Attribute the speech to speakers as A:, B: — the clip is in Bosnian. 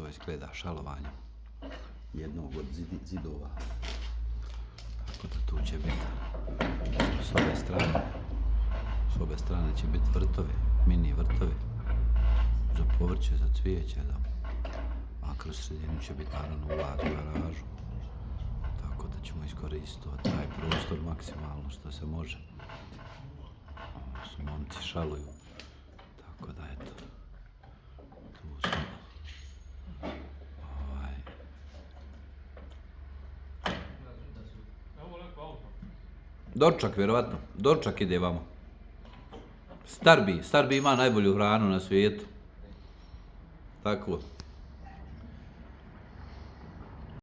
A: to izgleda šalovanje jednog od zidova. Tako da tu će biti s ove strane će biti vrtovi, mini vrtovi za povrće, za cvijeće, a kroz sredinu će biti naravno ulaz u garažu. Tako da ćemo iskoristiti taj prostor maksimalno što se može. Ovo su momci šaluju. Tako da eto, tu smo. Doručak, vjerovatno. Doručak ide vamo. Starbi ima najbolju hranu na svijetu. Tako.